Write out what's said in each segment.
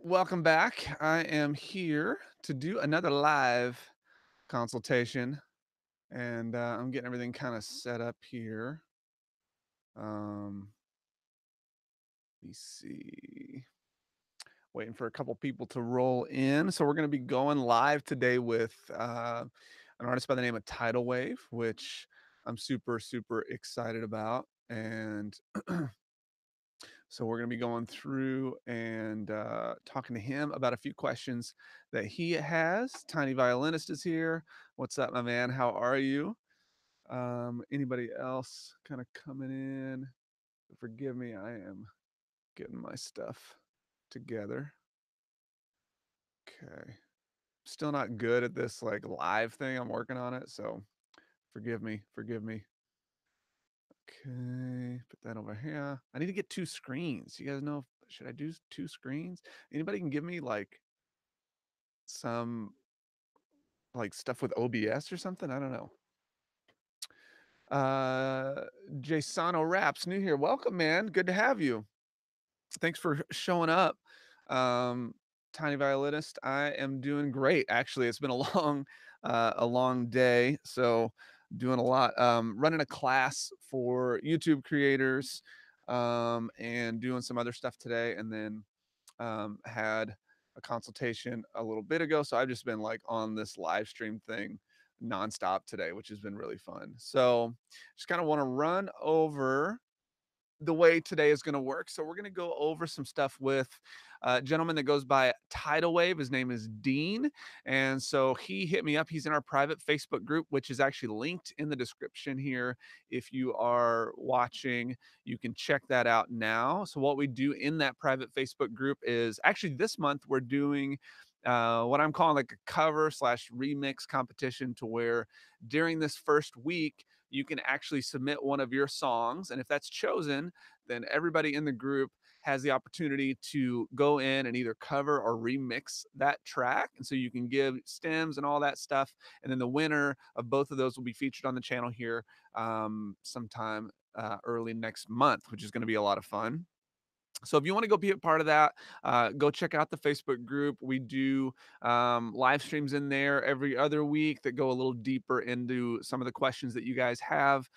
Welcome back. I am here to do another live consultation, and I'm getting everything kind of set up here. Um, let me see. Waiting for a couple people to roll in. So we're going to be going live today with an artist by the name of TIDALWAVE, which I'm super excited about. And so we're going to be going through and talking to him about a few questions that he has. Tiny Violinist is here. What's up, my man? How are you? Anybody else kind of coming in? Forgive me, I am getting my stuff together. Okay. Still not good at this like live thing. I'm working on it, so forgive me. Forgive me. Okay, put that over here. I need to get two screens. You guys know, should I do two screens? Anybody can give me like some like stuff with OBS or something? I don't know. Jasano Raps, new here. Welcome, man. Good to have you. Thanks for showing up. Um, Tiny Violinist, I am doing great. Actually, it's been a long day. So doing a lot. Running a class for YouTube creators, and doing some other stuff today, and then had a consultation a little bit ago. So I've just been like on this live stream thing nonstop today, which has been really fun. So just kind of want to run over the way today is going to work. So we're going to go over some stuff with a gentleman that goes by Tidal Wave. His name is Dean. And so he hit me up. He's in our private Facebook group, which is actually linked in the description here. If you are watching, you can check that out now. So what we do in that private Facebook group is actually this month we're doing what I'm calling like a cover slash remix competition, to where during this first week, you can actually submit one of your songs. And if that's chosen, then everybody in the group has the opportunity to go in and either cover or remix that track. And so you can give stems and all that stuff. And then the winner of both of those will be featured on the channel here sometime early next month, which is going to be a lot of fun. So if you want to go be a part of that, go check out the Facebook group. We do live streams in there every other week that go a little deeper into some of the questions that you guys have,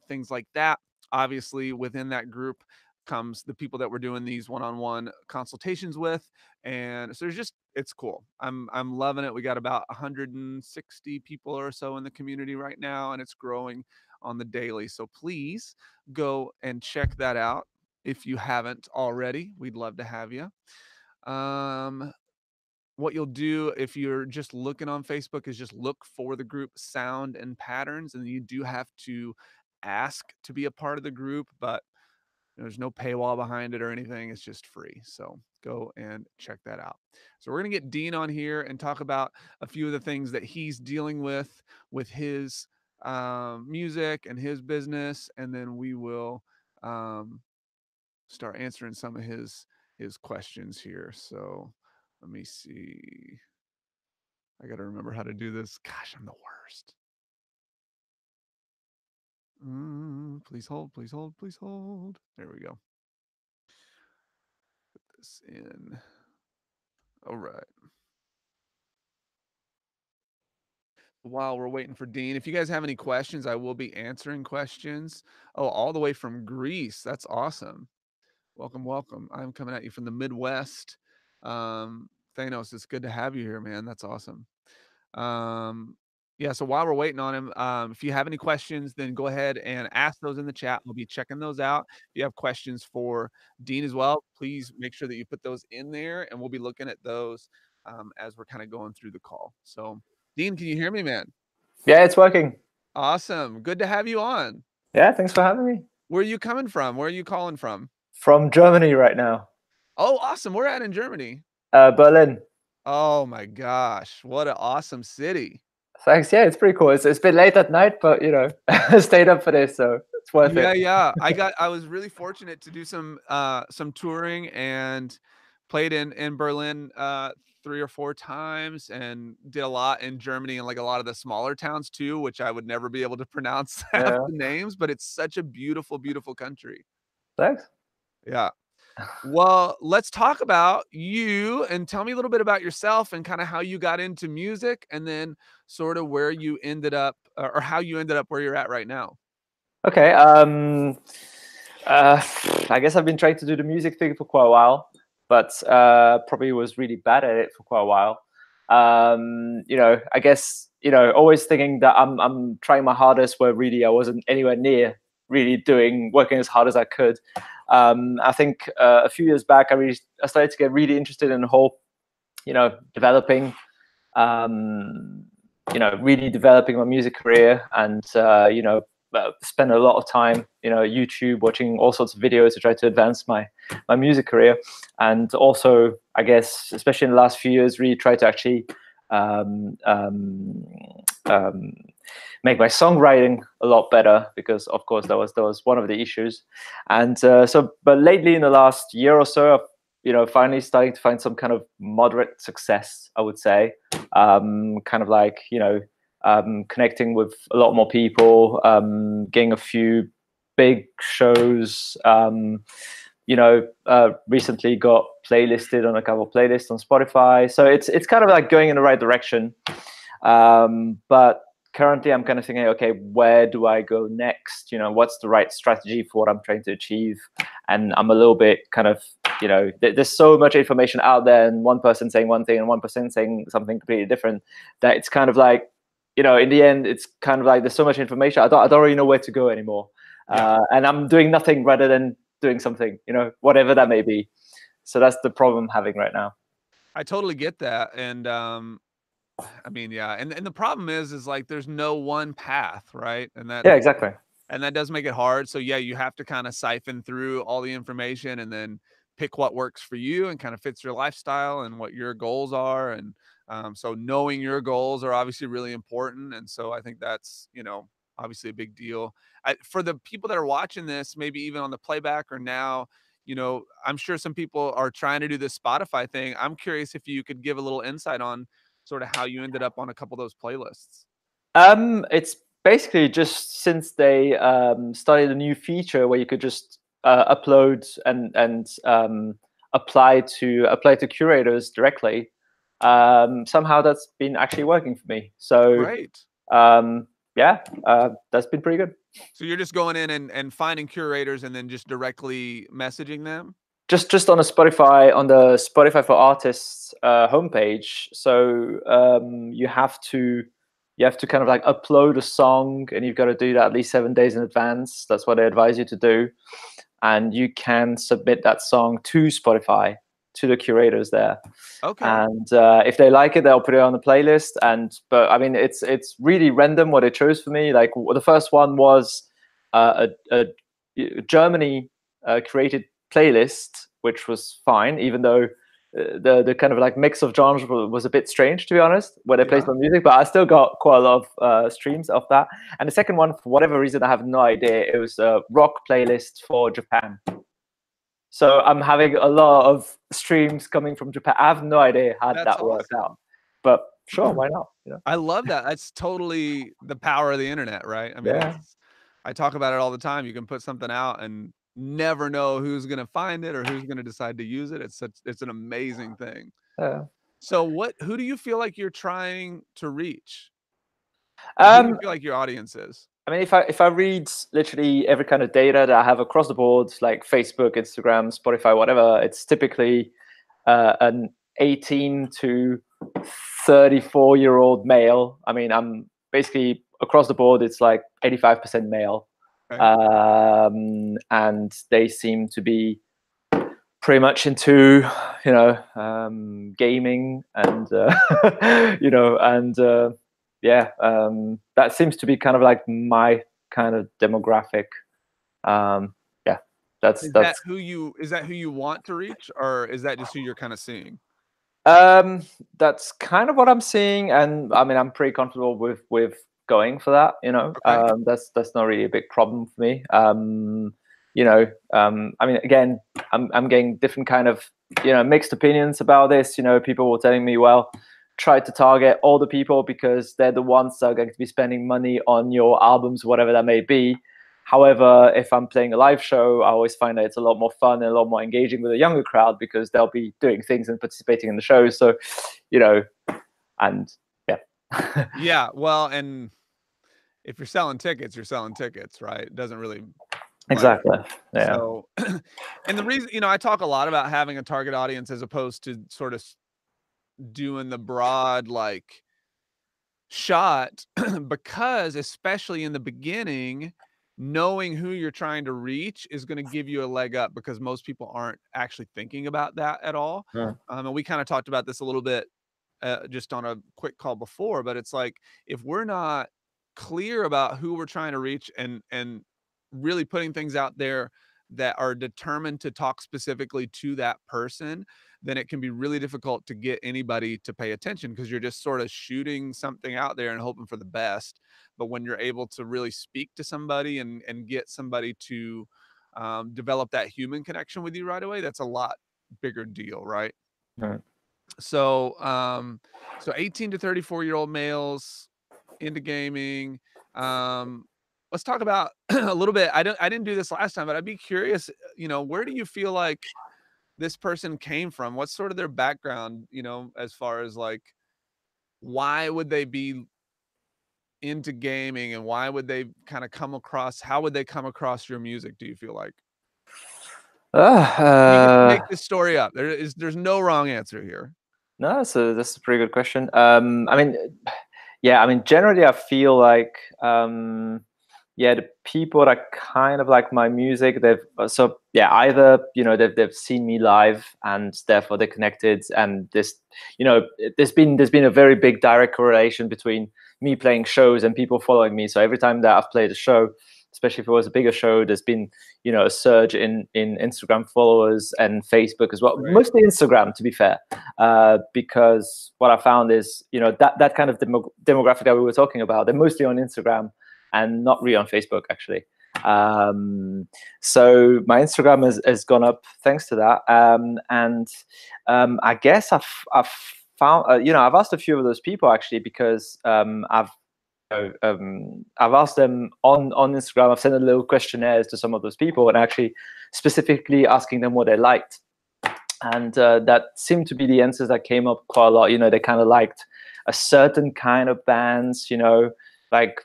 things like that. Obviously, within that group comes the people that we're doing these one-on-one consultations with, and so it's cool. I'm loving it. We got about 160 people or so in the community right now, and it's growing on the daily. So please go and check that out if you haven't already. We'd love to have you. Um, what you'll do if you're just looking on Facebook is just look for the group Sound and Patterns, and you do have to ask to be a part of the group, but there's no paywall behind it or anything. It's just free. So go and check that out. So we're going to get Dean on here and talk about a few of the things that he's dealing with his music and his business, and then we will um, start answering some of his questions here. So let me see. I got to remember how to do this. Gosh, I'm the worst. Please hold, please hold, please hold. There we go. Put this in. All right. While we're waiting for Dean, if you guys have any questions, I will be answering questions. Oh, all the way from Greece. That's awesome. Welcome, welcome. I'm coming at you from the Midwest. Thanos, it's good to have you here, man. That's awesome. Yeah, so while we're waiting on him, if you have any questions, then go ahead and ask those in the chat. We'll be checking those out. If you have questions for Dean as well, please make sure that you put those in there, and we'll be looking at those as we're kind of going through the call. So, Dean, can you hear me, man? Yeah, it's working. Awesome. Good to have you on. Yeah, thanks for having me. Where are you coming from? Where are you calling from? From Germany right now. Oh, awesome. We're at in Germany. Berlin. Oh my gosh. What an awesome city. Thanks. Yeah, it's pretty cool. It's a bit late at night, but you know, stayed up for this, so it's worth Yeah, it. yeah. I was really fortunate to do some touring and played in Berlin 3 or 4 times, and did a lot in Germany and like a lot of the smaller towns too, which I would never be able to pronounce half Yeah. the names, but it's such a beautiful, beautiful country. Thanks. Yeah. Well, let's talk about you and tell me a little bit about yourself and kind of how you got into music and then sort of where you ended up or how you ended up where you're at right now. Okay. Uh, I guess I've been trying to do the music thing for quite a while, but probably was really bad at it for quite a while. I guess always thinking that I'm trying my hardest, where really I wasn't anywhere near really working as hard as I could. I think a few years back, I started to get really interested in the whole, developing really developing my music career, and spend a lot of time, YouTube, watching all sorts of videos to try to advance my music career, and also, I guess, especially in the last few years, really try to actually um, um, um, make my songwriting a lot better, because of course that was one of the issues. And but lately, in the last year or so, I've finally starting to find some kind of moderate success, I would say. Kind of like, connecting with a lot more people, getting a few big shows. Recently got playlisted on a couple of playlists on Spotify, so it's kind of like going in the right direction. But currently, I'm kind of thinking, okay, where do I go next? What's the right strategy for what I'm trying to achieve? And I'm a little bit kind of, there's so much information out there, and one person saying one thing and one person saying something completely different, that it's kind of like, in the end, it's kind of like there's so much information. I don't really know where to go anymore. Yeah. And I'm doing nothing rather than doing something, whatever that may be. So that's the problem I'm having right now. I totally get that. And I mean, yeah. And the problem is like there's no one path, right? Yeah, exactly. And that does make it hard. So yeah, you have to kind of siphon through all the information and then pick what works for you and kind of fits your lifestyle and what your goals are. And so knowing your goals are obviously really important. And so I think that's, obviously a big deal. For the people that are watching this, maybe even on the playback or now, I'm sure some people are trying to do this Spotify thing. I'm curious if you could give a little insight on sort of how you ended up on a couple of those playlists. It's basically just since they started a new feature where you could just upload and apply to curators directly. Somehow that's been actually working for me. So Great. yeah, that's been pretty good. So you're just going in and finding curators and then just directly messaging them? Just on the Spotify for Artists homepage. So you have to kind of like upload a song, and you've got to do that at least 7 days in advance. That's what they advise you to do, and you can submit that song to Spotify, to the curators there. Okay. And if they like it, they'll put it on the playlist. But I mean, it's really random what they chose for me. Like, the first one was a Germany created playlist, which was fine, even though the kind of like mix of genres was a bit strange, to be honest, where they played Yeah. some music. But I still got quite a lot of streams of that. And the second one, for whatever reason, I have no idea, it was a rock playlist for Japan. So I'm having a lot of streams coming from Japan. I have no idea how That's that worked awesome. out, but sure, why not? I love that. That's totally the power of the internet, right? I mean, Yeah, I talk about it all the time. You can put something out and never know who's gonna find it or who's gonna decide to use it. It's an amazing thing. yeah. So who do you feel like you're trying to reach? Like, who do you Um, feel like your audience is? I mean, if I read literally every kind of data that I have across the board, like Facebook, Instagram, Spotify, whatever, it's typically an 18 to 34-year-old male. I mean, I'm basically across the board, it's like 85% male. Okay. And they seem to be pretty much into, gaming, and yeah, that seems to be kind of like my kind of demographic. Yeah, that's that's Is that who you want to reach, or is that just who you're kinda seeing? Um, that's kind of what I'm seeing, and I mean, I'm pretty comfortable with going for that. Okay. That's not really a big problem for me. I mean, again, I'm getting different kind of mixed opinions about this. People were telling me, well, try to target all the people because they're the ones that are going to be spending money on your albums, whatever that may be. However, if I'm playing a live show, I always find that it's a lot more fun and a lot more engaging with a younger crowd because they'll be doing things and participating in the show. So, you know, and yeah. Yeah, well, and if you're selling tickets, you're selling tickets, right? It doesn't really like Exactly. Yeah. so and the reason, I talk a lot about having a target audience as opposed to sort of doing the broad like shot because especially in the beginning, knowing who you're trying to reach is going to give you a leg up because most people aren't actually thinking about that at all. Mm, And we kind of talked about this a little bit just on a quick call before, but it's like if we're not clear about who we're trying to reach and really putting things out there that are determined to talk specifically to that person, then it can be really difficult to get anybody to pay attention because you're just sort of shooting something out there and hoping for the best. But when you're able to really speak to somebody and get somebody to develop that human connection with you right away, that's a lot bigger deal, right? mm. So, so 18 to 34-year-old males into gaming. Um, let's talk about a little bit. I didn't do this last time, but I'd be curious, where do you feel like this person came from? What's sort of their background, as far as like why would they be into gaming and why would they kind of come across how would they come across your music, do you feel like? You get to Uh, make this story up. There's no wrong answer here. no, that's a pretty good question. I mean, yeah, I mean, generally, I feel like, yeah, the people that kind of like my music, so yeah, either they've seen me live and therefore they're connected, and this, there's been a very big direct correlation between me playing shows and people following me. So every time that I've played a show, especially if it was a bigger show, there's been a surge in Instagram followers and Facebook as well, Right. mostly Instagram, to be fair, because what I found is that kind of demographic that we were talking about, they're mostly on Instagram and not really on Facebook actually. So my Instagram has gone up thanks to that, and I guess I've found I've asked a few of those people actually because I've asked them on Instagram. I've sent a little questionnaires to some of those people and actually specifically asking them what they liked. And that seemed to be the answers that came up quite a lot. They kind of liked a certain kind of bands, like,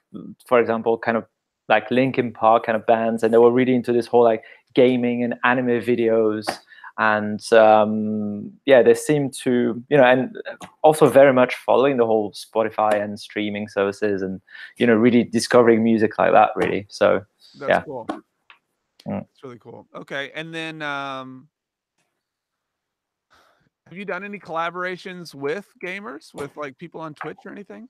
for example, kind of like Linkin Park kind of bands. And they were really into this whole like gaming and anime videos. And yeah, they seem to, and also very much following the whole Spotify and streaming services and, really discovering music like that, really. So, That's yeah. cool. Mm. That's really cool. Okay, and then, have you done any collaborations with gamers, with, like, people on Twitch or anything?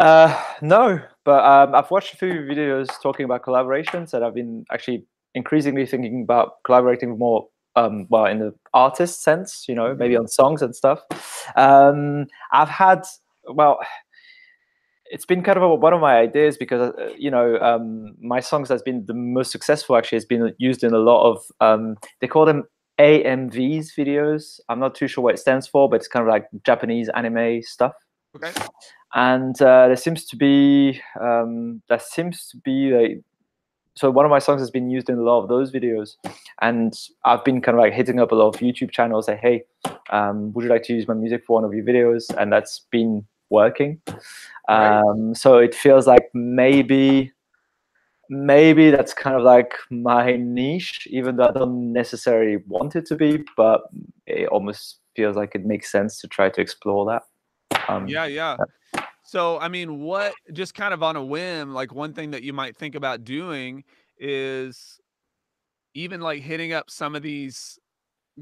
No, but I've watched a few videos talking about collaborations, and I've been actually increasingly thinking about collaborating with more, well, in the artist sense, maybe Mhm. on songs and stuff. I've had, well, it's been kind of one of my ideas because my songs that's been the most successful actually has been used in a lot of they call them AMVs videos. I'm not too sure what it stands for, but it's kind of like Japanese anime stuff. Okay. And there seems to be like, so one of my songs has been used in a lot of those videos, and I've been kind of like hitting up a lot of YouTube channels, say, hey, would you like to use my music for one of your videos? And that's been working. Great. So it feels like maybe that's kind of like my niche, even though I don't necessarily want it to be, but it almost feels like it makes sense to try to explore that. Yeah, yeah. So, I mean, what just kind of on a whim, like, one thing that you might think about doing is even, like, hitting up some of these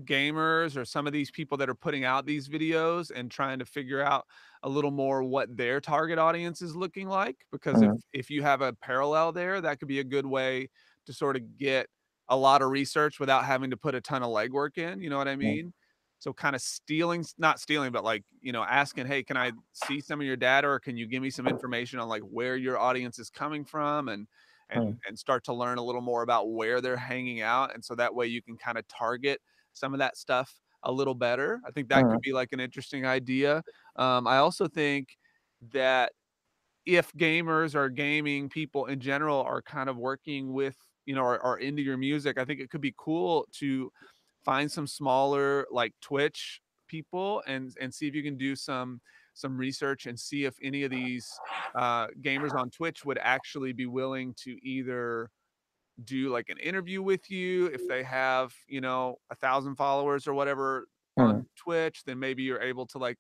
gamers or some of these people that are putting out these videos and trying to figure out a little more what their target audience is looking like, because if Mm, you have a parallel there, that could be a good way to sort of get a lot of research without having to put a ton of legwork in, you know what I mm, mean? So kind of stealing, not stealing, but like, asking, hey, can I see some of your data or can you give me some information on like where your audience is coming from, and mm, start to learn a little more about where they're hanging out, and so that way you can kind of target some of that stuff a little better. I think that could mm, be like an interesting idea. I also think that if gamers or gaming people in general are kind of working with you know, are into your music, I think it could be cool to find some smaller like Twitch people and see if you can do some research and see if any of these gamers on Twitch would actually be willing to either do like an interview with you if they have, you know, 1,000 followers or whatever mm, on Twitch. Then maybe you're able to like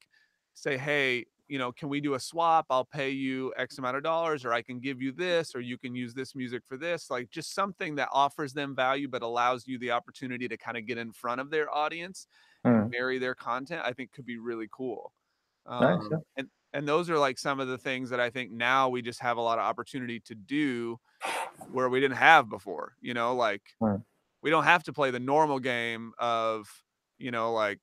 say, hey, you know, can we do a swap? I'll pay you X amount of dollars, or I can give you this, or you can use this music for this. Like just something that offers them value but allows you the opportunity to kind of get in front of their audience and mm. marry their content, I think could be really cool. Nice. Yeah. And those are like some of the things that I think now we just have a lot of opportunity to do where we didn't have before, you know, like Mm, we don't have to play the normal game of, you know, like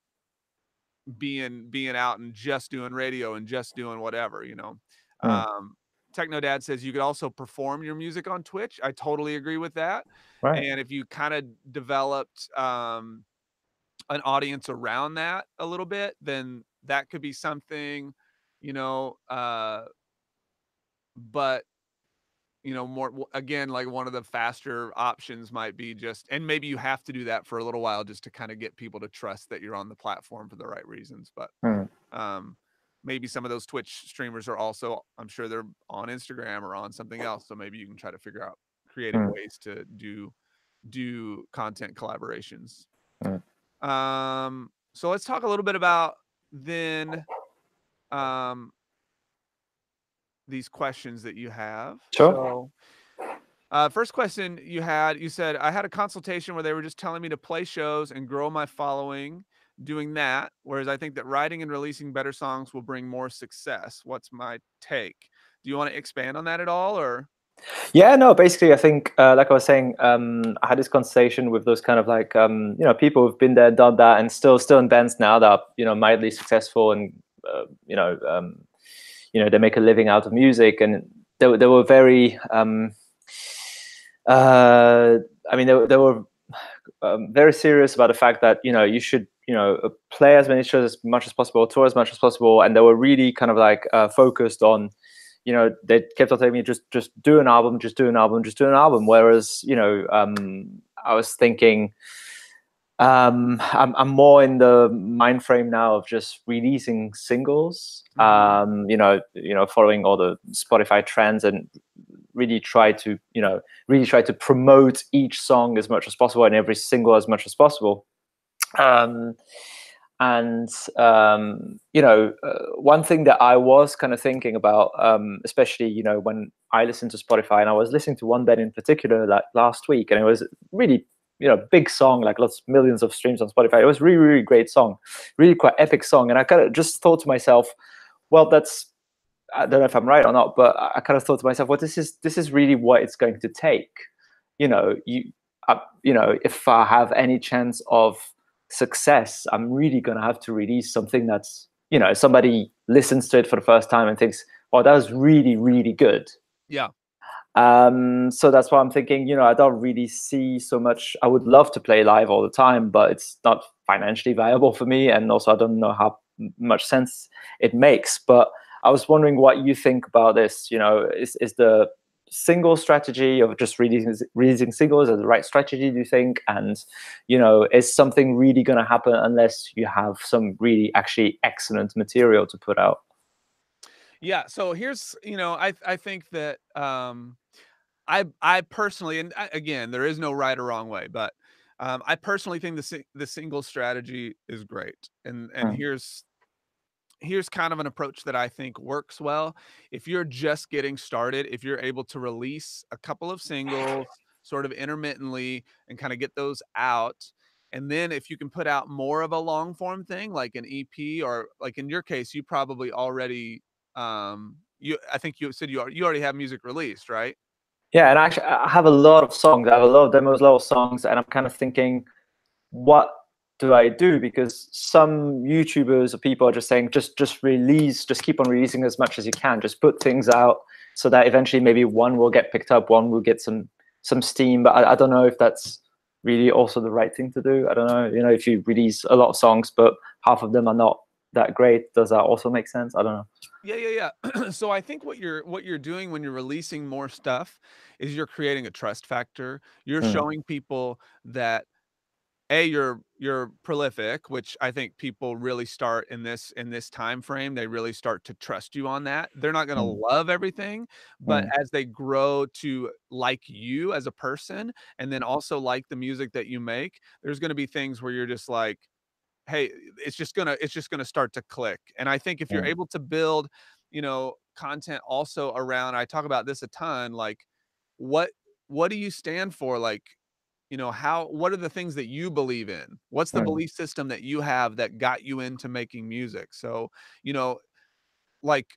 being out and just doing radio and just doing whatever, you know. mm. Um, Techno Dad says you could also perform your music on Twitch. I totally agree with that. Right. And if you kind of developed an audience around that a little bit, then that could be something, you know, but you know, more again, like one of the faster options might be just, and maybe you have to do that for a little while just to kind of get people to trust that you're on the platform for the right reasons. But Mm, um, maybe some of those Twitch streamers are also, I'm sure they're on Instagram or on something else. So maybe you can try to figure out creative mm, ways to do content collaborations. mm. So let's talk a little bit about then um, these questions that you have. Sure. So first question you said, I had a consultation where they were just telling me to play shows and grow my following doing that, whereas I think that writing and releasing better songs will bring more success. What's my take? Do you want to expand on that at all, or? Yeah, no, basically, I think, like I was saying, I had this conversation with those kind of like, people who've been there, done that, and still in bands now that are, mildly successful, and they make a living out of music, and they were very, I mean, they were very serious about the fact that you should play as many shows as much as possible, tour as much as possible, and they were really kind of like focused on, they kept on telling me just do an album, just do an album, just do an album. Whereas I was thinking I'm more in the mind frame now of just releasing singles, following all the Spotify trends, and really try to promote each song as much as possible and every single as much as possible. One thing that I was kind of thinking about, especially when I listen to Spotify, and I was listening to one band in particular like last week, and it was really big song, like lots millions of streams on Spotify. It was really, really great song, really quite epic song, and I kind of just thought to myself, well, I don't know if I'm right or not, but I kind of thought to myself, well, this is really what it's going to take. If I have any chance of success, I'm really going to have to release something that's, somebody listens to it for the first time and thinks, oh, that was really, really good. Yeah. So that's why I'm thinking, I don't really see so much. I would love to play live all the time, but it's not financially viable for me. And also I don't know how much sense it makes. But I was wondering what you think about this. Is the single strategy of just releasing singles the right strategy, do you think? And is something really going to happen unless you have some really actually excellent material to put out? Yeah, so here's, I think that I personally, and again, there is no right or wrong way, but I personally think the single strategy is great, and Mm, here's kind of an approach that I think works well. If you're just getting started, if you're able to release a couple of singles sort of intermittently and kind of get those out, and then if you can put out more of a long form thing like an EP, or like in your case, you probably already I think you said you already have music released, right? yeah, and actually I have a lot of songs. I have a lot of demos, a lot of songs, and I'm kind of thinking, what do I do? Because some YouTubers or people are just saying, just release, just keep on releasing as much as you can, just put things out so that eventually maybe one will get picked up, one will get some steam. But I don't know if that's really also the right thing to do. I don't know, if you release a lot of songs but half of them are not that great. Does that also make sense? I don't know. Yeah. So I think what you're doing when you're releasing more stuff is you're creating a trust factor. You're Mm, showing people that A, you're prolific, which I think people really start in this time frame, they really start to trust you on that. They're not gonna mm, love everything, but mm, as they grow to like you as a person, and then also like the music that you make, there's gonna be things where you're just like, hey, it's just gonna start to click. And I think if you're mm, able to build, content also around, I talk about this a ton, like what what do you stand for? Like, what are the things that you believe in? What's the mm, belief system that you have that got you into making music? So, you know, like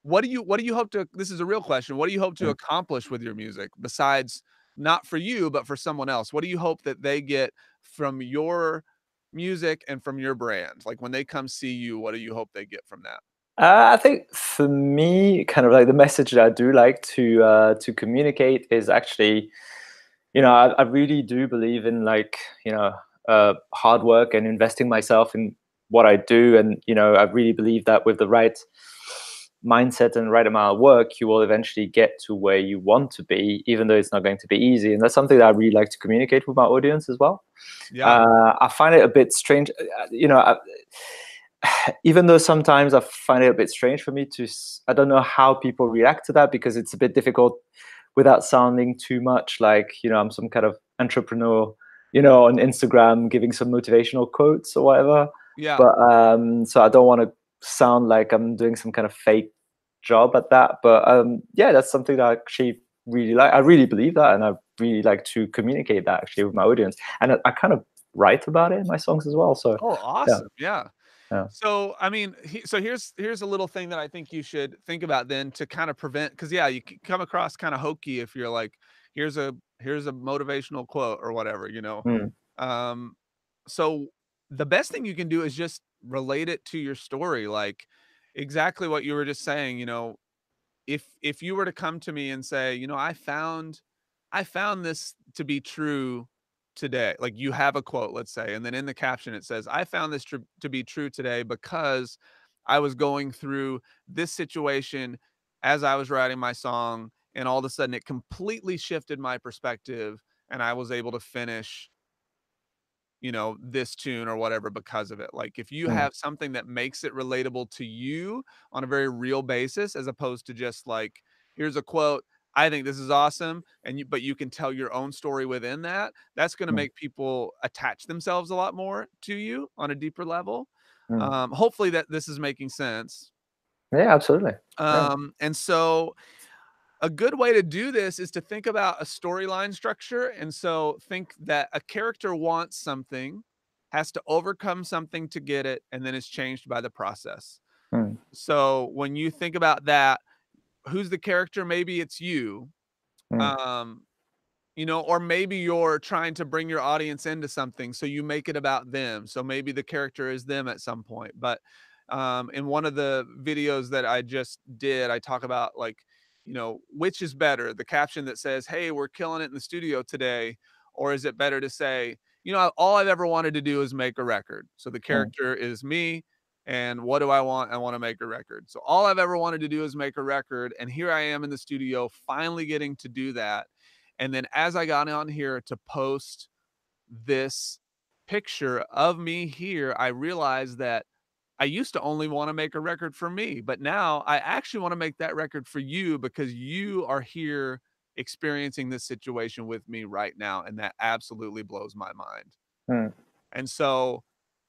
what do you hope to, this is a real question. What do you hope to mm. accomplish with your music besides, not for you, but for someone else? What do you hope that they get from your music and from your brand? Like when they come see you, what do you hope they get from that? I think for me, kind of like the message that I do like to communicate is actually, I really do believe in like, hard work and investing myself in what I do, and I really believe that with the right mindset and the right amount of work, you will eventually get to where you want to be, even though it's not going to be easy. And that's something that I really like to communicate with my audience as well. Yeah. I find it a bit strange, even though sometimes I find it a bit strange for me I don't know how people react to that, because it's a bit difficult without sounding too much like, I'm some kind of entrepreneur, on Instagram giving some motivational quotes or whatever. Yeah. But so I don't want to sound like I'm doing some kind of fake job at that. But yeah, that's something that I actually really like. I really believe that, and I really like to communicate that actually with my audience. And I kind of write about it in my songs as well. So Oh, yeah, awesome. Yeah. yeah. So, I mean, so here's a little thing that I think you should think about then to kind of prevent, because yeah, you come across kind of hokey if you're like, here's a motivational quote or whatever, you know. Mm, Um, so the best thing you can do is just relate it to your story, like exactly what you were just saying. If you were to come to me and say, I found this to be true today. Like you have a quote, let's say, and then in the caption it says, I found this to be true today because I was going through this situation as I was writing my song, and all of a sudden it completely shifted my perspective, and I was able to finish, this tune or whatever because of it. Like if you mm, have something that makes it relatable to you on a very real basis, as opposed to just like, here's a quote, I think this is awesome, but you can tell your own story within that. That's going to mm, make people attach themselves a lot more to you on a deeper level. mm. Hopefully that this is making sense. Yeah, absolutely. Yeah. And so a good way to do this is to think about a storyline structure. And so think that a character wants something, has to overcome something to get it, and then is changed by the process. Mm, So when you think about that, who's the character? Maybe it's you. mm, Um, or maybe you're trying to bring your audience into something, so you make it about them. So maybe the character is them at some point. But in one of the videos that I just did, I talk about like, which is better, the caption that says, "Hey, we're killing it in the studio today," or is it better to say, all I've ever wanted to do is make a record. So the mm, character is me. And what do I want? I want to make a record. So all I've ever wanted to do is make a record. And here I am in the studio, finally getting to do that. And then as I got on here to post this picture of me here, I realized that I used to only want to make a record for me, but now I actually want to make that record for you because you are here experiencing this situation with me right now. And that absolutely blows my mind. mm, And so,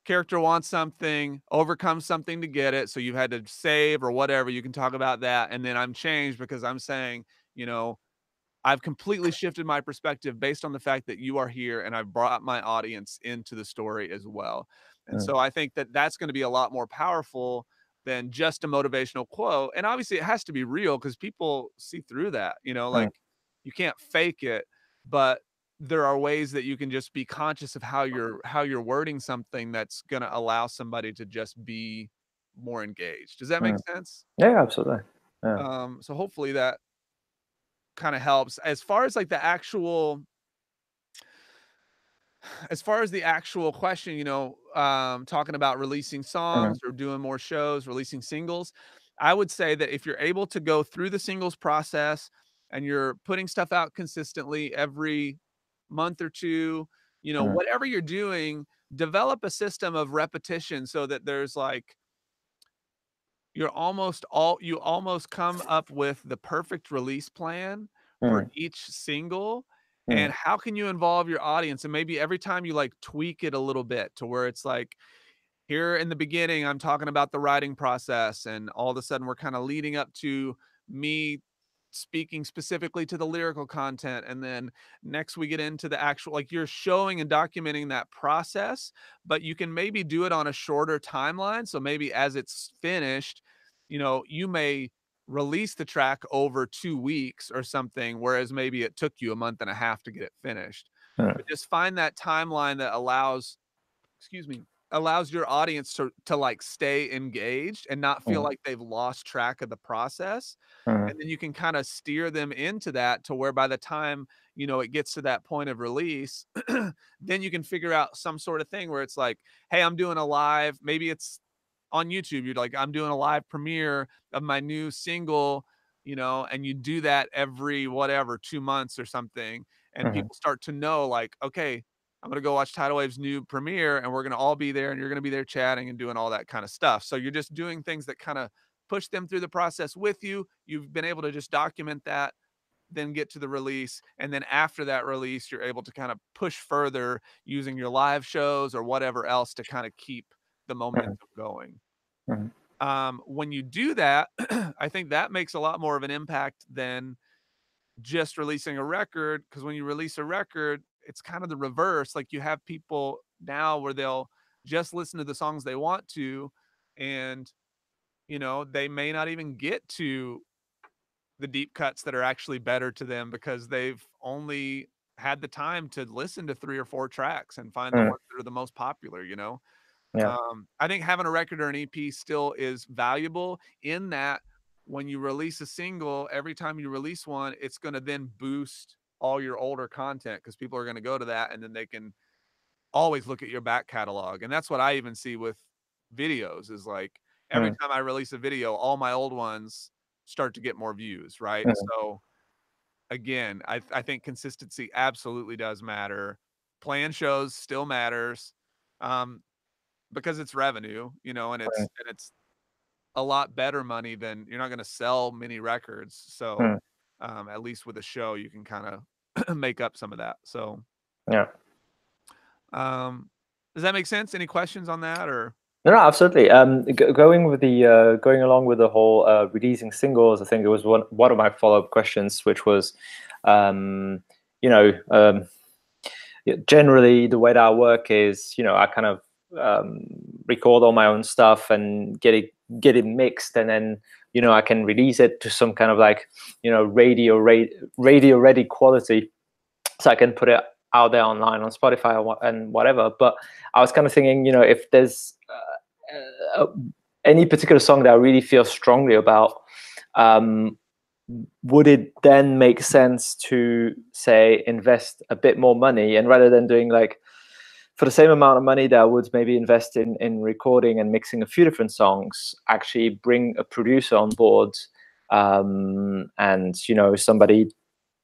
character wants something, overcomes something to get it. So you've had to save or whatever. You can talk about that. And then I'm changed because I'm saying, you know, I've completely shifted my perspective based on the fact that you are here, and I've brought my audience into the story as well. And mm, so I think that that's going to be a lot more powerful than just a motivational quote. And obviously it has to be real because people see through that, mm, like you can't fake it, but there are ways that you can just be conscious of how you're wording something that's going to allow somebody to just be more engaged. Does that make mm. sense? Yeah, absolutely. Yeah. So hopefully that kind of helps as far as like the actual as far as the actual question, talking about releasing Mhm, songs or doing more shows, releasing singles, I would say that if you're able to go through the singles process and you're putting stuff out consistently every month or two, mhm, whatever you're doing, develop a system of repetition so that there's like you almost come up with the perfect release plan for mhm, each single, mhm, and how can you involve your audience, and maybe every time you, like, tweak it a little bit to where it's like, here in the beginning, I'm talking about the writing process, and all of a sudden we're kinda leading up to me speaking specifically to the lyrical content, and then next we get into the actual, like, you're showing and documenting that process, but you can maybe do it on a shorter timeline, so maybe as it's finished, you may release the track over 2 weeks or something, whereas maybe it took you a month and a half to get it finished. mhm, But just find that timeline that excuse me, allows your audience to, like, stay engaged and not feel mhm, like they've lost track of the process, mhm, and then you can kinda steer them into that to where by the time, it gets to that point of release, then you can figure out some sort of thing where it's like, "Hey, I'm doing a live," maybe it's on YouTube, you're like, "I'm doing a live premiere of my new single," and you do that every whatever, 2 months or something, and mhm, people start to know, like, "Okay, I'm gonna go watch Tidal Wave's new premiere, and we're gonna all be there, and you're gonna be there chatting and doing all that kinda stuff." So you're just doing things that kinda push them through the process with you. You've been able to just document that, then get to the release, and then after that release, you're able to kind of push further using your live shows or whatever else to kinda keep the mhm, momentum going. mhm, When you do that, I think that makes a lot more of an impact than just releasing a record. Because when you release a record, it's kind of the reverse, like, you have people now where they'll just listen to the songs they want to, and, they may not even get to the deep cuts that are actually better to them because they've only had the time to listen to 3 or 4 tracks and find the mhm. ones that are the most popular. Yeah. I think having a record or an EP still is valuable in that when you release a single, every time you release one, it's gonna then boost all your older content because people are gonna go to that, and then they can always look at your back catalog, and that's what I even see with videos is, like, every Mhm, time I release a video, all my old ones start to get more views, right? mhm, So, again, I think consistency absolutely does matter. Playing shows still matters, um, because it's revenue, and mhm, it's a lot better money than you're not gonna sell many records, so, mhm. at least with a show, you can kinda make up some of that, so, Yeah. um, does that make sense? Any questions on that or No, no, absolutely. Going with the going along with the whole releasing singles, I think it was one of my follow-up questions, which was, um, you know, yeah, generally the way that I work is, I kind of um, record all my own stuff and get it mixed, and then I can release it to some kind of like radio ready quality, so I can put it out there online on Spotify and whatever. But I was kind of thinking, if there's any particular song that I really feel strongly about, um, would it then make sense to say invest a bit more money, and rather than doing like for the same amount of money that I would maybe invest in recording and mixing a few different songs, actually bring a producer on board, and somebody,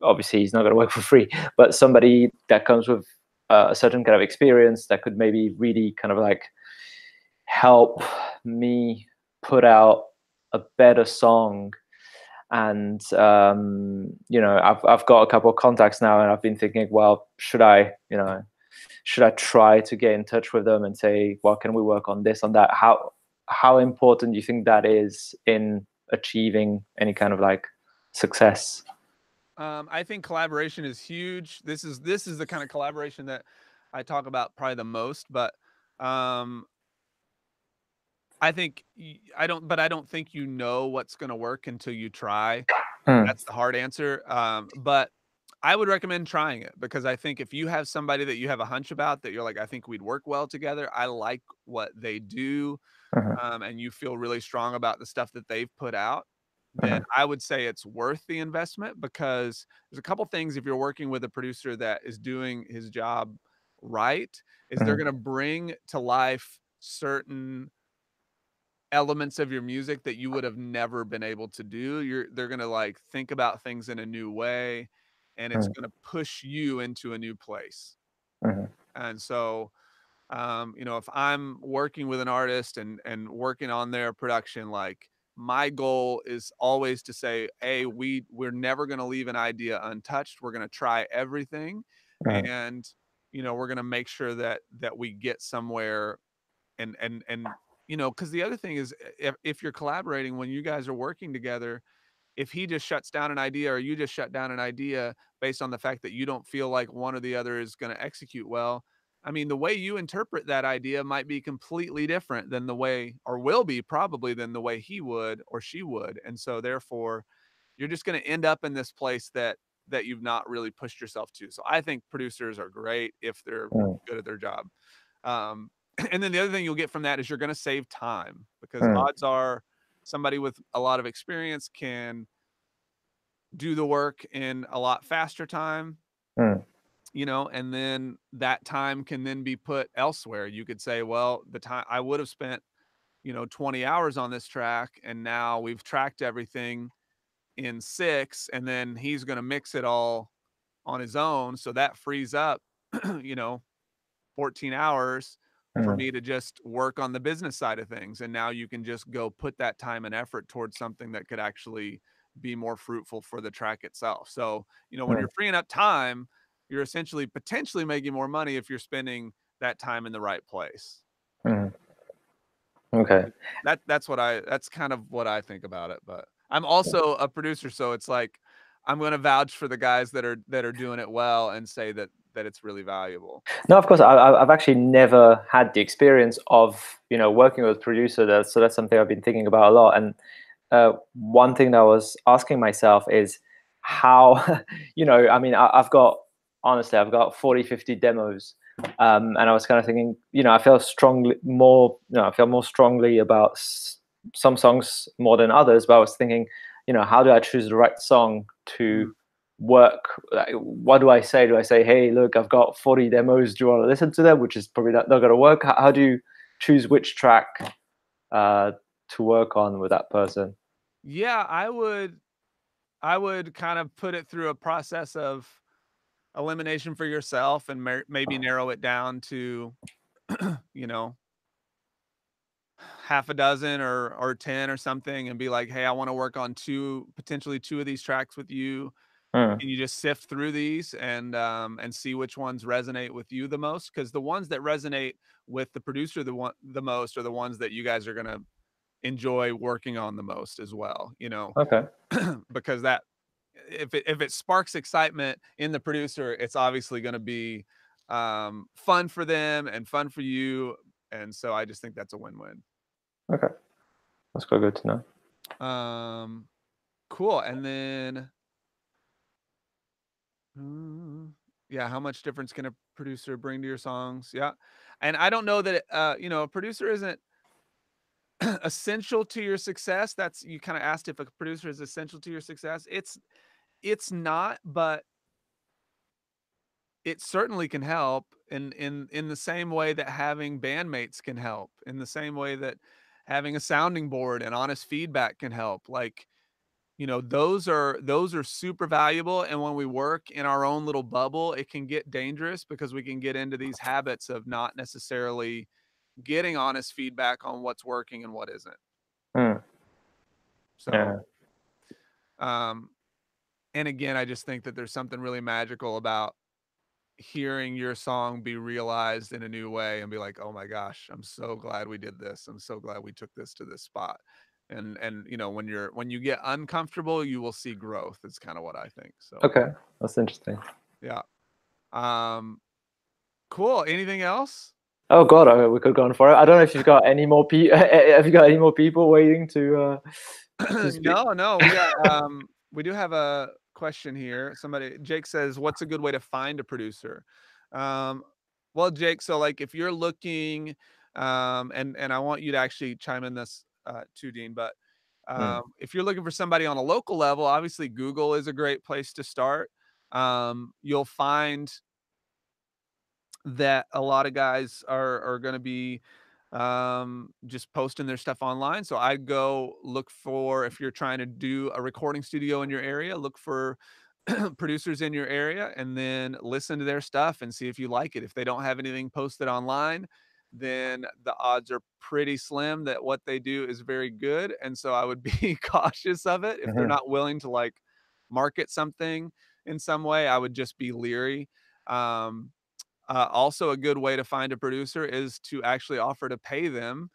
obviously he's not going to work for free, but somebody that comes with a certain kind of experience that could maybe really kind of like help me put out a better song. And I've got a couple of contacts now, and I've been thinking, well, should I try to get in touch with them and say, well, can we work on this, on that? How important do you think that is in achieving any kind of like success? I think collaboration is huge. This is the kind of collaboration that I talk about probably the most, but, um, I don't think what's gonna work until you try. Mm, That's the hard answer, but I would recommend trying it because I think if you have somebody that you have a hunch about that you're like, "I think we'd work well together, I like what they do," mhm, and you feel really strong about the stuff that they've put out, then mhm, I would say it's worth the investment because there's a couple things if you're working with a producer that is doing his job right is they're Mm, going to bring to life certain elements of your music that you would have never been able to do. They're going to like think about things in a new way, and it's mm, going to push you into a new place. mhm, And so if I'm working with an artist and working on their production, like my goal is always to say, hey, we're never going to leave an idea untouched. We're going to try everything, mhm, and we're going to make sure that we get somewhere. And because the other thing is, if you're collaborating, when you guys are working together, if he just shuts down an idea or you just shut down an idea based on the fact that you don't feel like one or the other is going to execute well, I mean, the way you interpret that idea might be completely different than the way, or will be probably than the way he would or she would. And so therefore, you're just going to end up in this place that you've not really pushed yourself to. So I think producers are great if they're mm, good at their job. Um, and then the other thing you'll get from that is you're going to save time, because mm, odds are somebody with a lot of experience can do the work in a lot faster time, mm, and then that time can then be put elsewhere. You could say, well, the time I would have spent, 20 hours on this track, and now we've tracked everything in 6, and then he's going to mix it all on his own. So that frees up, you know, 14 hours for mm, me to just work on the business side of things. And now you can just go put that time and effort towards something that could actually be more fruitful for the track itself. So, when mm, you're freeing up time, you're essentially potentially making more money if you're spending that time in the right place. mm. Okay. That's kind of what I think about it. But I'm also a producer, so it's like I'm going to vouch for the guys that are doing it well and say that it's really valuable. No, of course, I've actually never had the experience of working with a producer. So that's something I've been thinking about a lot. And one thing that I was asking myself is how, I mean, I've got, honestly, I've got 40, 50 demos. And I was kind of thinking, I feel strongly more, I feel more strongly about some songs more than others. But I was thinking, how do I choose the right song to Mm. work? Like, what do I say? Do I say, hey, look, I've got 40 demos. Do you want to listen to them? Which is probably not going to work. How do you choose which track uh, to work on with that person? Yeah, I would kind of put it through a process of elimination for yourself, and maybe narrow it down to, you know, half a dozen or 10 or something, and be like, "Hey, I wanna work on potentially 2 of these tracks with you. Mm, Can you just sift through these and see which ones resonate with you the most? Because the ones that resonate with the producer the most are the ones that you guys are gonna enjoy working on the most as well, okay. because that if it sparks excitement in the producer, it's obviously gonna be, fun for them and fun for you, and so I just think that's a win-win. Okay. That's quite good to know. Um, cool, and then, mm, yeah, how much difference can a producer bring to your songs? Yeah, and I don't know that, a producer isn't essential to your success. That's You kinda asked if a producer is essential to your success. It's not, but it certainly can help in the same way that having bandmates can help, in the same way that having a sounding board and honest feedback can help. Like, those are super valuable, and when we work in our own little bubble, it can get dangerous because we can get into these habits of not necessarily getting honest feedback on what's working and what isn't. Mm, So, yeah. um, and again, I just think that there's something really magical about hearing your song be realized in a new way and be like, "Oh my gosh, I'm so glad we did this. I'm so glad we took this to this spot." And when you get uncomfortable, you will see growth. It's kind of what I think. So, Okay. That's interesting. yeah. Um, cool. Anything else? Oh God, we could go on for it. I don't know if you've got any more have you got any more people waiting to speak? No, no, we do have a question here. Jake says, "What's a good way to find a producer?" Um, well, Jake, so like if you're looking, and I want you to actually chime in this too, Dean, but Mm, if you're looking for somebody on a local level, obviously Google is a great place to start. You'll find that a lot of guys are going to be just posting their stuff online. So I go look for, if you're trying to do a recording studio in your area, look for producers in your area and then listen to their stuff and see if you like it. If they don't have anything posted online, then the odds are pretty slim that what they do is very good. And so I would be cautious of it. If they're Hmm. not willing to like market something in some way, I would just be leery. Um, Also, a good way to find a producer is to actually offer to pay them,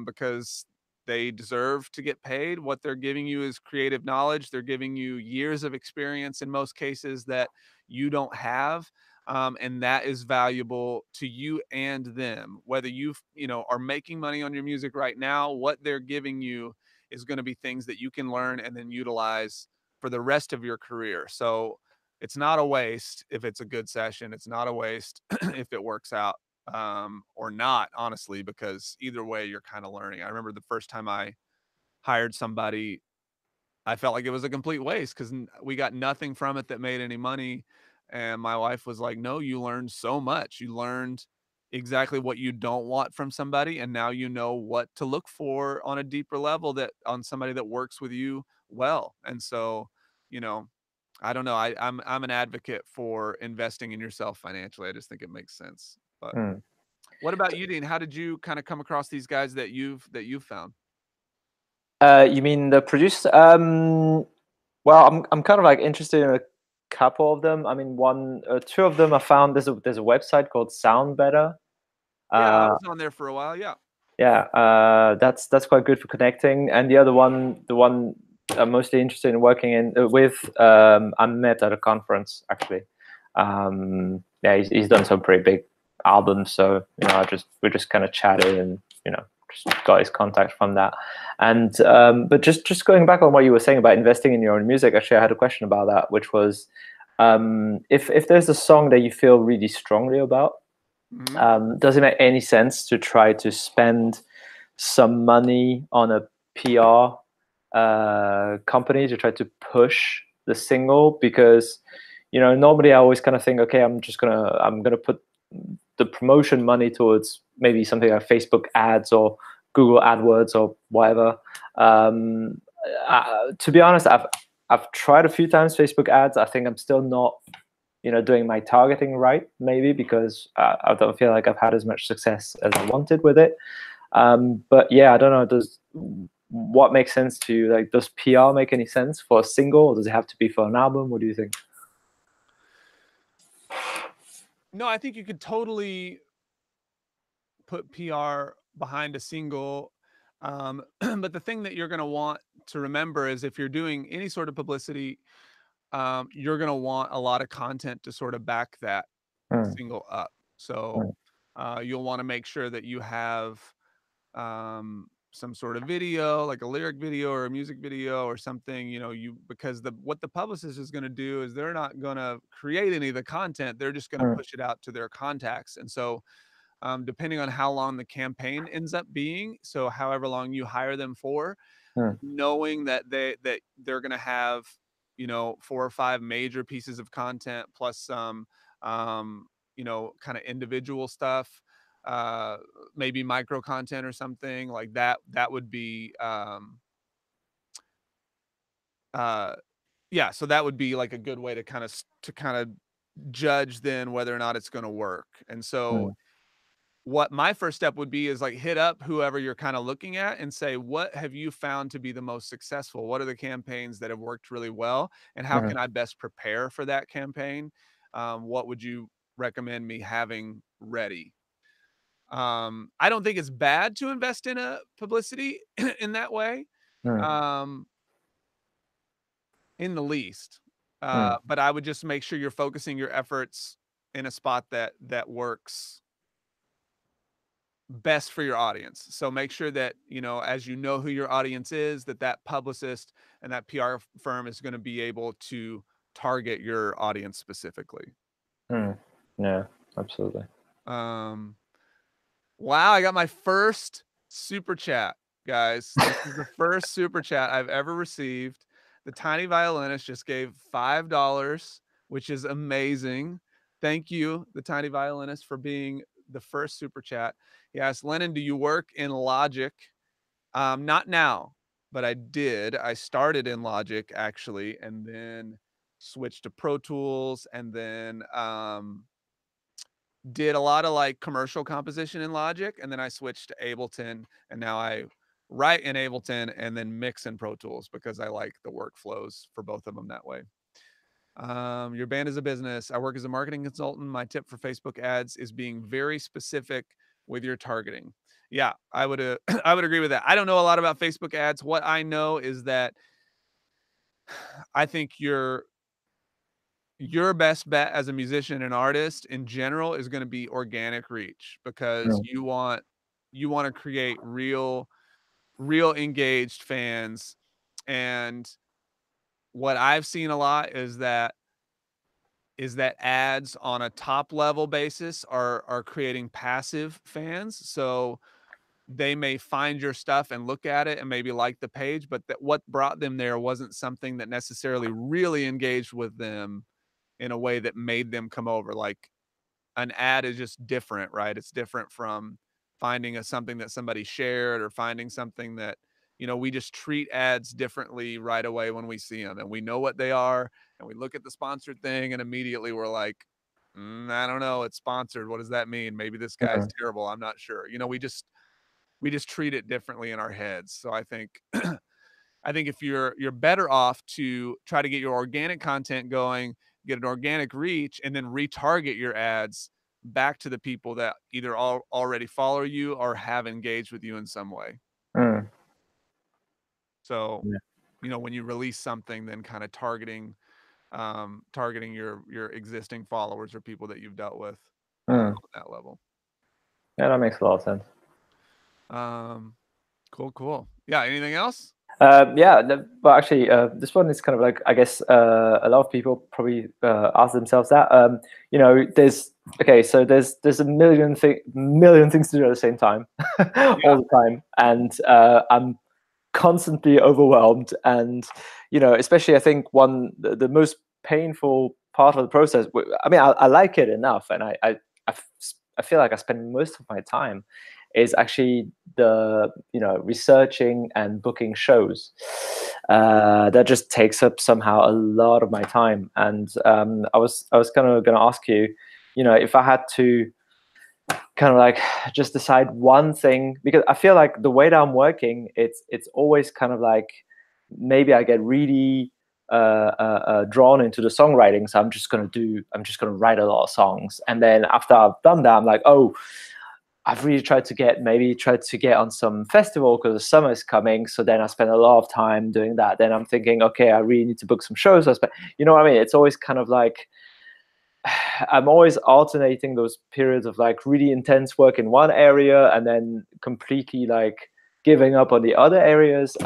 because they deserve to get paid. What they're giving you is creative knowledge. They're giving you years of experience in most cases that you don't have. And that is valuable to you and them. Whether are making money on your music right now, what they're giving you is going to be things that you can learn and then utilize for the rest of your career. So it's not a waste if it's a good session. It's not a waste if it works out, or not, honestly, because either way, you're kind of learning. I remember the first time I hired somebody, I felt like it was a complete waste because we got nothing from it that made any money. And my wife was like, "No, you learned so much. You learned exactly what you don't want from somebody, and now you know what to look for on a deeper level that on somebody that works with you well." And so, you know, I don't know. I'm an advocate for investing in yourself financially. I just think it makes sense. But Hmm. what about you, Dean? How did you kind of come across these guys that you've found? You mean the producer? Well, I'm kind of like interested in a couple of them. I mean, two of them I found. There's a website called Sound Better. Yeah, I Uh, was on there for a while. Yeah. yeah, that's quite good for connecting. And the other one, the one I'm mostly interested in working in with, I met at a conference actually. Yeah, he's done some pretty big albums, so we just kind of chatted and just got his contact from that. And but just going back on what you were saying about investing in your own music, actually, I had a question about that, which was if there's a song that you feel really strongly about, Mhm. does it make any sense to try to spend some money on a PR company to try to push the single? Because normally I always kind of think, okay, I'm gonna put the promotion money towards maybe something like Facebook ads or Google AdWords or whatever. Um, to be honest, I've tried a few times Facebook ads. I think I'm still not doing my targeting right, maybe because I don't feel like I've had as much success as I wanted with it. But yeah, I don't know. What makes sense to you? Like, does PR make any sense for a single, or does it have to be for an album? What do you think? No, I think you could totally put PR behind a single. But the thing that you're going to want to remember is if you're doing any sort of publicity, you're going to want a lot of content to sort of back that Mm, single up. So mm, you'll want to make sure that you have some sort of video, like a lyric video or a music video or something, because what the publicist is going to do is they're not going to create any of the content. They're just going to mm, push it out to their contacts. And so depending on how long the campaign ends up being, so however long you hire them for, mm, knowing that they're going to have 4 or 5 major pieces of content plus some kind of individual stuff, uh maybe micro content or something like that would be uh yeah, so that would be like a good way to kind of judge then whether or not it's going to work. And so mm, what my first step would be is like hit up whoever you're kind of looking at and say, what have you found to be the most successful? What are the campaigns that have worked really well? And how mm, can I best prepare for that campaign? What would you recommend me having ready? I don't think it's bad to invest in a publicity in that way, mm, um, in the least. mm, But I would just make sure you're focusing your efforts in a spot that works best for your audience. So make sure that, as you know who your audience is, that publicist and that PR firm is going to be able to target your audience specifically. mm. Yeah, absolutely. Um, wow, I got my first super chat, guys. This is the first super chat I've ever received. The tiny violinist just gave $5, which is amazing. Thank you, the tiny violinist, for being the first super chat. He asked, Lennon, do you work in Logic? Not now, but I did. I started in Logic actually, and then switched to Pro Tools, and then did a lot of like commercial composition in Logic, and then I switched to Ableton, and now I write in Ableton and then mix in Pro Tools because I like the workflows for both of them that way. Your band is a business. I work as a marketing consultant. My tip for Facebook ads is being very specific with your targeting. Yeah, I would I would agree with that. I don't know a lot about Facebook ads. What I know is that I think your best bet as a musician and artist in general is going to be organic reach because Mm, you want to create real engaged fans. And what I've seen a lot is that ads on a top level basis are creating passive fans. So they may find your stuff and look at it and maybe like the page, but that what brought them there wasn't something that necessarily really engaged with them in a way that made them come over. Like an ad is just different, right? It's different from finding something that somebody shared or finding something that, we just treat ads differently right away when we see them and we know what they are. And we look at the sponsored thing and immediately we're like, I don't know. It's sponsored. What does that mean? Maybe this guy's mm, terrible. I'm not sure. We just treat it differently in our heads. So I think I think if you're better off to try to get your organic content going, get an organic reach, and then retarget your ads back to the people that either already follow you or have engaged with you in some way. mm. So, Yeah. when you release something, then kind of targeting your existing followers or people that you've dealt with Mm. on that level. Yeah, that makes a lot of sense. Um, cool. Yeah. Anything else? Yeah, but actually, this one is kind of like, I guess, a lot of people probably ask themselves that. There's okay, so there's a million things to do at the same time, Yeah. all the time, and I'm constantly overwhelmed. And especially I think the most painful part of the process. I mean, I like it enough, and I feel like I spend most of my time is actually the researching and booking shows. That just takes up somehow a lot of my time. And I was kind of going to ask you, if I had to kind of like just decide one thing, because I feel like the way that I'm working, it's always kind of like maybe I get really drawn into the songwriting, so I'm just gonna write a lot of songs, and then after I've done that, I'm like, oh, I've really tried to get on some festival because the summer is coming. So then I spend a lot of time doing that. Then I'm thinking, okay, I really need to book some shows. You know what I mean? It's always kind of like I'm always alternating those periods of like really intense work in one area and then completely like giving up on the other areas.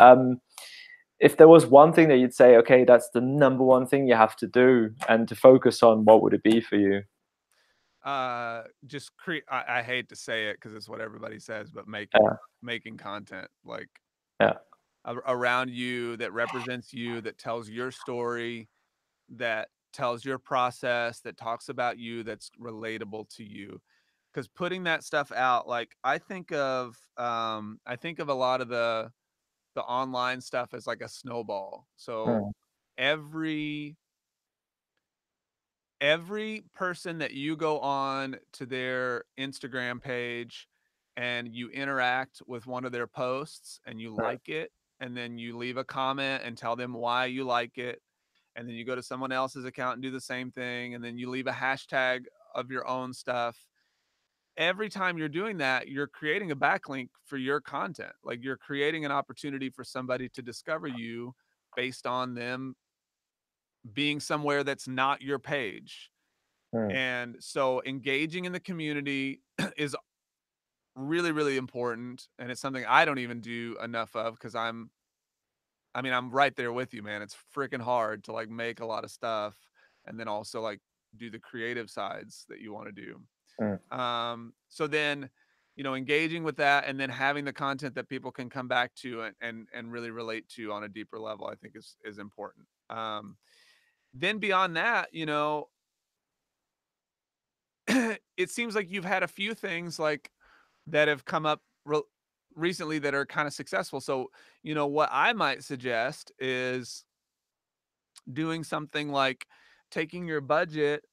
If there was one thing that you'd say, okay, that's the number one thing you have to do and to focus on, what would it be for you? Just create. I hate to say it because it's what everybody says, but Yeah, making content like yeah, around you that represents you, that tells your story, that tells your process, that talks about you, that's relatable to you. Because putting that stuff out, like I think of a lot of the online stuff as like a snowball. So mm, every every person that you go on to their Instagram page and you interact with one of their posts and you mm, like it, and then you leave a comment and tell them why you like it, and then you go to someone else's account and do the same thing, and then you leave a hashtag of your own stuff. Every time you're doing that, you're creating a backlink for your content. Like you're creating an opportunity for somebody to discover you based on them being somewhere that's not your page. mm, And so engaging in the community is really important. And it's something I don't even do enough of because I'm right there with you, man. It's freaking hard to like make a lot of stuff and then also like do the creative sides that you want to do. mm, So then, engaging with that and then having the content that people can come back to and really relate to on a deeper level, I think is important. Then beyond that, it seems like you've had a few things like that have come up recently that are kind of successful. So, what I might suggest is doing something like taking your budget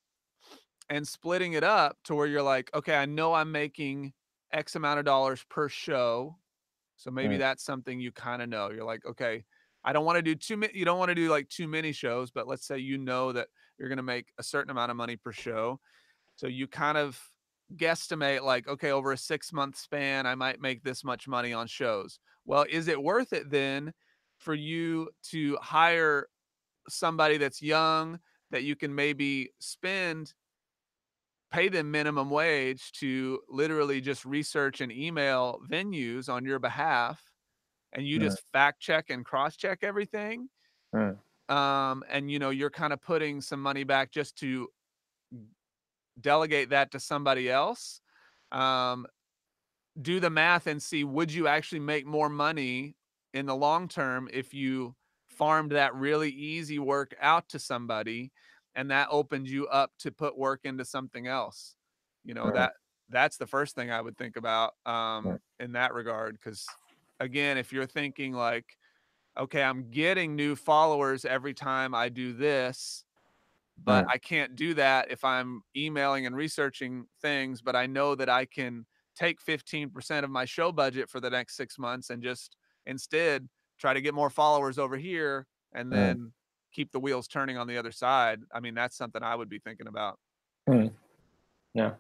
and splitting it up to where you're like, okay, I know I'm making X amount of dollars per show. So maybe mm, that's something you kind of know. You're like, okay, I don't want to do too many, you don't want to do like too many shows, but let's say you know that you're going to make a certain amount of money per show. So you kind of guesstimate like, okay, over a 6-month span, I might make this much money on shows. Well, is it worth it then for you to hire somebody that's young that you can maybe pay them minimum wage to literally just research and email venues on your behalf, and you mm, just fact check and cross check everything? mm, And you're kind of putting some money back just to delegate that to somebody else. um, do the math and see, would you actually make more money in the long term if you farmed that really easy work out to somebody, and that opened you up to put work into something else? you know mm, that that's the first thing I would think about, mm, in that regard. Because again, if you're thinking like, okay, I'm getting new followers every time I do this, but mm, I can't do that if I'm emailing and researching things, but I know that I can take 15% of my show budget for the next 6 months and just instead try to get more followers over here, and mm, then keep the wheels turning on the other side. I mean, that's something I would be thinking about. mm. Yeah,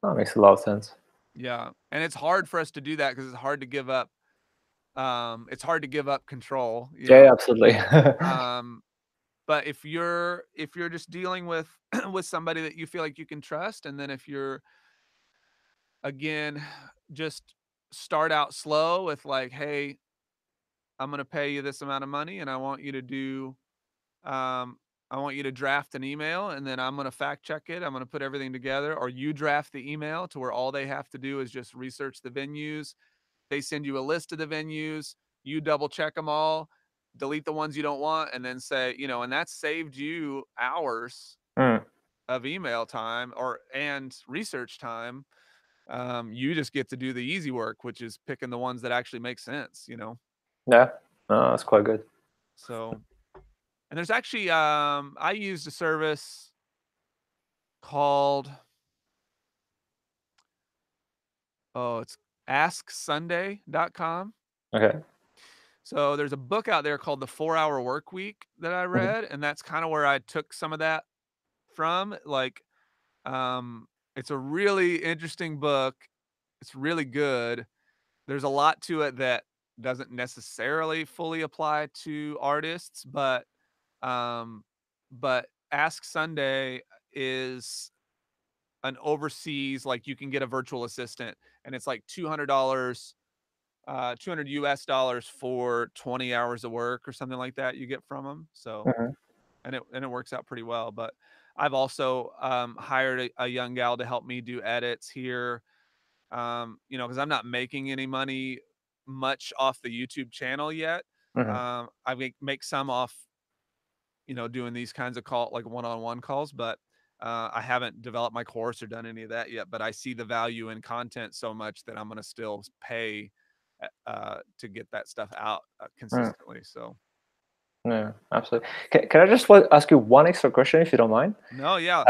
that makes a lot of sense. Yeah. And it's hard for us to do that because it's hard to give up control, Yeah, yeah, absolutely. Um, but if you're just dealing with with somebody that you feel like you can trust, and then if you're, again, just start out slow with like, hey, I'm going to pay you this amount of money, and um I want you to draft an email, and then I'm going to fact check it. I'm going to put everything together, or you draft the email to where all they have to do is just research the venues. They send you a list of the venues, you double check them all, delete the ones you don't want, and then say, and that saved you hours Mm, of email time and research time. You just get to do the easy work, which is picking the ones that actually make sense. yeah, no, that's quite good. So, and there's actually, I used a service called, it's asksunday.com. Okay. So there's a book out there called The 4 Hour Work Week that I Mhm, read, and that's kind of where I took some of that from. Like, it's a really interesting book. It's really good. There's a lot to it that doesn't necessarily fully apply to artists, um, but Ask Sunday is an overseas, like, you can get a virtual assistant, and it's like $200, 200 US dollars for 20 hours of work or something like that you get from them. So, mhm, and it works out pretty well. But I've also hired a young gal to help me do edits here, because I'm not making any money much off the YouTube channel yet. mhm, I make some off, doing these kinds of like one-on-one calls, but I haven't developed my course or done any of that yet. But I see the value in content so much that I'm going to still pay to get that stuff out mm. consistently. So, Yeah, absolutely. Can I just ask you one extra question, if you don't mind? no, yeah.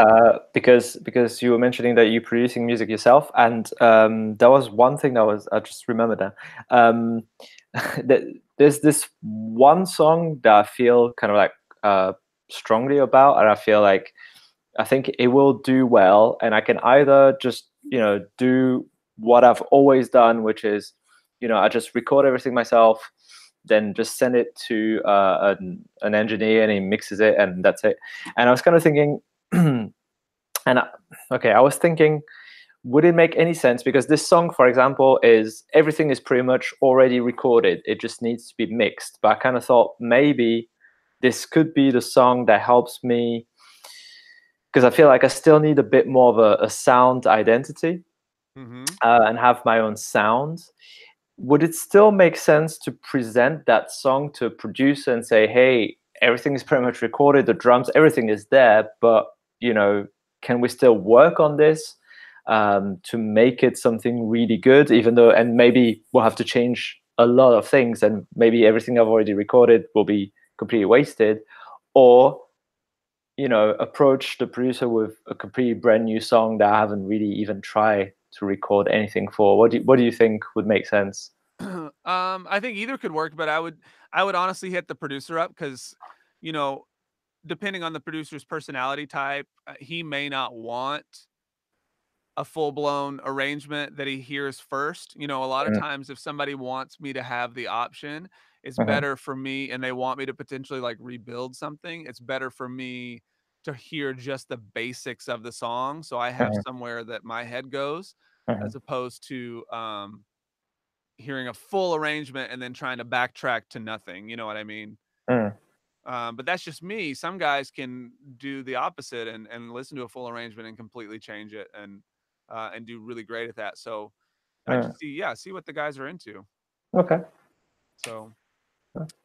Because you were mentioning that you're producing music yourself, and that was one thing that was I just remembered that. That there's this one song that I feel kind of like strongly about, and I feel like I think it will do well, and I can either just do what I've always done, which is I just record everything myself, then just send it to an engineer, and he mixes it, and that's it. And I was kind of thinking, okay, I was thinking, would it make any sense? Because this song, for example, is everything is pretty much already recorded. It just needs to be mixed. But I kind of thought maybe this could be the song that helps me, because I feel like I still need a bit more of a sound identity, Hmm. and have my own sound. Would it still make sense to present that song to a producer and say, hey, everything is pretty much recorded, the drums, everything is there, but can we still work on this to make it something really good, even though, and maybe we'll have to change a lot of things, and maybe everything I've already recorded will be completely wasted, or approach the producer with a completely brand new song that I haven't really even tried to record anything for. What do you think would make sense? I think either could work, but I would honestly hit the producer up because, you know, depending on the producer's personality type, he may not want a full-blown arrangement that he hears first. A lot of Mm, times if somebody wants me to have the option, it's mhm, better for me and they want me to potentially, like, rebuild something, it's better for me to hear just the basics of the song, so I have mhm, somewhere that my head goes, mhm, as opposed to, hearing a full arrangement and then trying to backtrack to nothing, you know what I mean? mm, But that's just me. Some guys can do the opposite and listen to a full arrangement and completely change it and do really great at that. So I mm. just see what the guys are into. Okay. So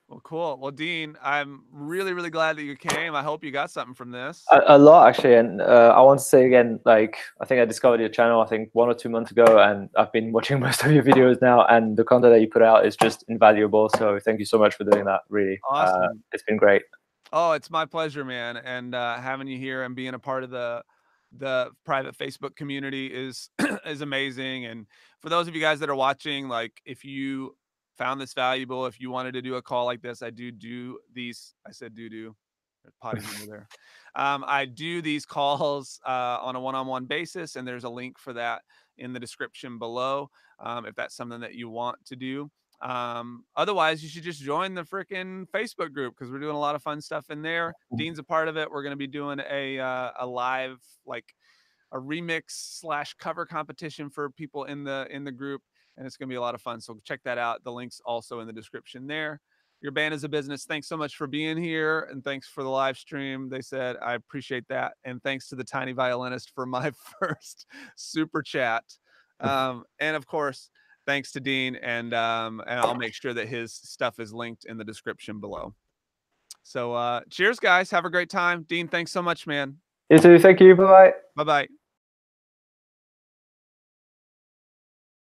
well, cool. Well, Dean, I'm really really glad that you came. I hope you got something from this. A lot actually, and I want to say again, like I think I discovered your channel I think 1 or 2 months ago, and I've been watching most of your videos now, and the content that you put out is just invaluable. So thank you so much for doing that. Really, Awesome. it's been great. Oh, it's my pleasure, man. And having you here and being a part of the private Facebook community is is amazing. And for those of you guys that are watching, like if you found this valuable, if you wanted to do a call like this, I do these. I said do. There's potty humor there. I do these calls on a one-on-one basis, and there's a link for that in the description below if that's something that you want to do. Otherwise, you should just join the freaking Facebook group because we're doing a lot of fun stuff in there. Dean's a part of it. We're going to be doing a live like a remix slash cover competition for people in the group, and it's going to be a lot of fun. So check that out. The link's also in the description there. Your band is a business. Thanks so much for being here, and thanks for the live stream. They said I appreciate that, and thanks to the Tiny Violinist for my first super chat, and of course thanks to Dean, and I'll make sure that his stuff is linked in the description below. So cheers guys, have a great time. Dean, thanks so much, man. You too. Thank you. Bye bye. Bye bye.